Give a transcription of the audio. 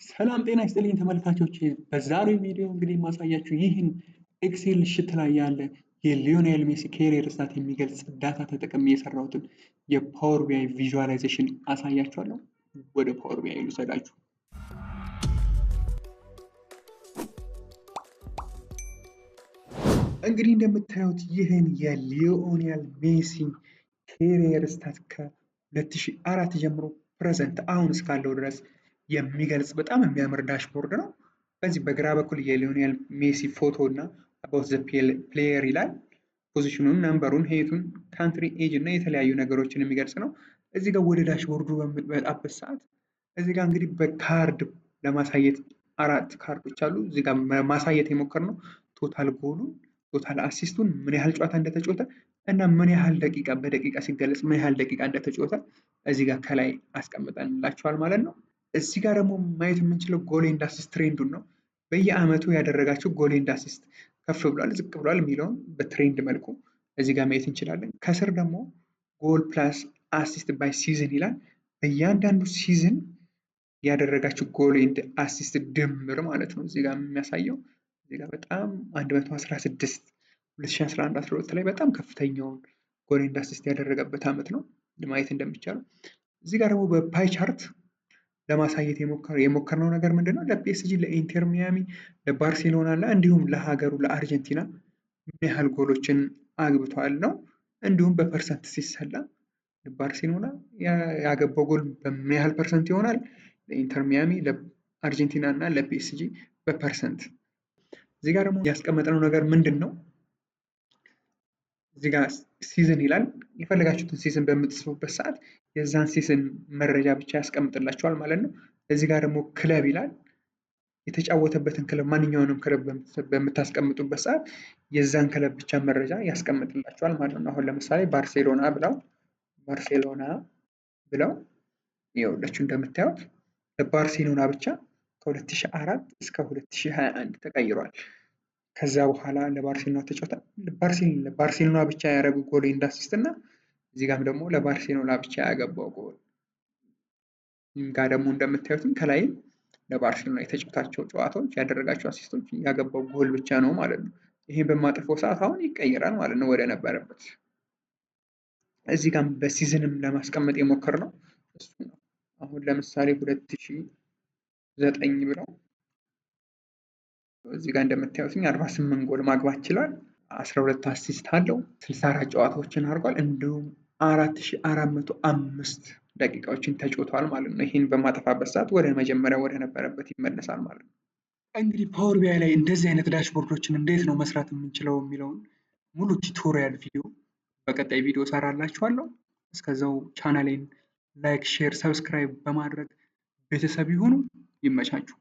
ሰላም ጤና ይስጥልኝ ተመልካቾች። በዛሬው ቪዲዮ እንግዲህ የማሳያችሁ ይህን ኤክሴል ሽት ላይ ያለ የሊዮኔል ሜሲ ኬሪየር ስታት የሚገልጽ ዳታ ተጠቅሜ የሰራሁትን የፓወር ቢአይ ቪዥዋላይዜሽን አሳያችኋለሁ። ወደ ፓወር ቢአይ ልውሰዳችሁ። እንግዲህ እንደምታዩት ይህን የሊዮኔል ሜሲ ኬሪየር ስታት ከ2004 ጀምሮ ፕሬዘንት አሁን እስካለው ድረስ የሚገልጽ በጣም የሚያምር ዳሽቦርድ ነው። በዚህ በግራ በኩል የሊዮኔል ሜሲ ፎቶ እና አባውት ዘ ፕሌየር ይላል። ፖዚሽኑን፣ ነምበሩን፣ ሄቱን፣ ካንትሪ፣ ኤጅ እና የተለያዩ ነገሮችን የሚገልጽ ነው። እዚህ ጋር ወደ ዳሽቦርዱ በምትመጣበት ሰዓት እዚህ ጋር እንግዲህ በካርድ ለማሳየት 4 ካርዶች አሉ። እዚህ ጋር ማሳየት የሞከርነው ቶታል ጎሉን፣ ቶታል አሲስቱን፣ ምን ያህል ጨዋታ እንደተጫወተ እና ምን ያህል ደቂቃ በደቂቃ ሲገለጽ ምን ያህል ደቂቃ እንደተጫወተ እዚህ ጋር ከላይ አስቀምጠንላችኋል ማለት ነው። እዚህ ጋር ደግሞ ማየት የምንችለው ጎል ኤንድ አሲስት ትሬንዱን ነው። በየአመቱ ያደረጋቸው ጎል ኤንድ አሲስት ከፍ ብሏል ዝቅ ብሏል የሚለውን በትሬንድ መልኩ እዚህ ጋር ማየት እንችላለን። ከስር ደግሞ ጎል ፕላስ አሲስት ባይ ሲዝን ይላል። በእያንዳንዱ ሲዝን ያደረጋቸው ጎል ኤንድ አሲስት ድምር ማለት ነው እዚህ ጋር የሚያሳየው። እዚህ ጋር በጣም 116 2011-12 ላይ በጣም ከፍተኛውን ጎል ኤንድ አሲስት ያደረገበት አመት ነው ማየት እንደሚቻለው። እዚህ ጋር ደግሞ በፓይ ቻርት ለማሳየት የሞከርነው ነገር ምንድን ነው? ለፒኤስጂ፣ ለኢንተር ሚያሚ፣ ለባርሴሎና እና እንዲሁም ለሀገሩ ለአርጀንቲና ምን ያህል ጎሎችን አግብቷል ነው። እንዲሁም በፐርሰንት ሲሰላ ለባርሴሎና ያገባው ጎል በምን ያህል ፐርሰንት ይሆናል፣ ለኢንተር ሚያሚ፣ ለአርጀንቲና እና ለፒኤስጂ በፐርሰንት። እዚህ ጋር ደግሞ ያስቀመጥነው ነገር ምንድን ነው? እዚህ ጋር ሲዝን ይላል። የፈለጋችሁትን ሲዝን በምትጽፉበት ሰዓት የዛን ሲዝን መረጃ ብቻ ያስቀምጥላችኋል ማለት ነው። እዚህ ጋር ደግሞ ክለብ ይላል። የተጫወተበትን ክለብ ማንኛውንም ክለብ በምታስቀምጡበት ሰዓት የዛን ክለብ ብቻ መረጃ ያስቀምጥላችኋል ማለት ነው። አሁን ለምሳሌ ባርሴሎና ብለው ይኸውላችሁ እንደምታዩት ለባርሴሎና ብቻ ከ2004 እስከ 2021 ተቀይሯል። ከዛ በኋላ ለባርሴሎና ተጫውቷል። ለባርሴሎና ብቻ ያደረጉ ጎል ኤንድ አሲስት እና እዚህ ጋርም ደግሞ ለባርሴሎና ብቻ ያገባው ጎል ጋር ደግሞ እንደምታዩትም ከላይ ለባርሴሎና የተጫወታቸው ጨዋታዎች ያደረጋቸው አሲስቶች ያገባው ጎል ብቻ ነው ማለት ነው። ይሄን በማጥፈው ሰዓት አሁን ይቀየራል ማለት ነው ወደ ነበረበት። እዚህ ጋር በሲዝንም ለማስቀመጥ የሞከርነው እሱ ነው። አሁን ለምሳሌ 2009 ብለው እዚህ ጋር እንደምታዩት 48 ጎል ማግባት ችሏል። 12 አሲስት አለው። 64 ጨዋታዎችን አድርጓል። እንዲሁም 4405 ደቂቃዎችን ተጫውቷል ማለት ነው። ይህን በማጠፋበት ሰዓት ወደ መጀመሪያ ወደ ነበረበት ይመለሳል ማለት ነው። እንግዲህ ፓወር ቢአይ ላይ እንደዚህ አይነት ዳሽቦርዶችን እንዴት ነው መስራት የምንችለው የሚለውን ሙሉ ቱቶሪያል ቪዲዮ በቀጣይ ቪዲዮ ሰራላችኋለሁ። እስከዛው ቻናሌን ላይክ፣ ሼር፣ ሰብስክራይብ በማድረግ ቤተሰብ ይሁኑ። ይመቻችሁ።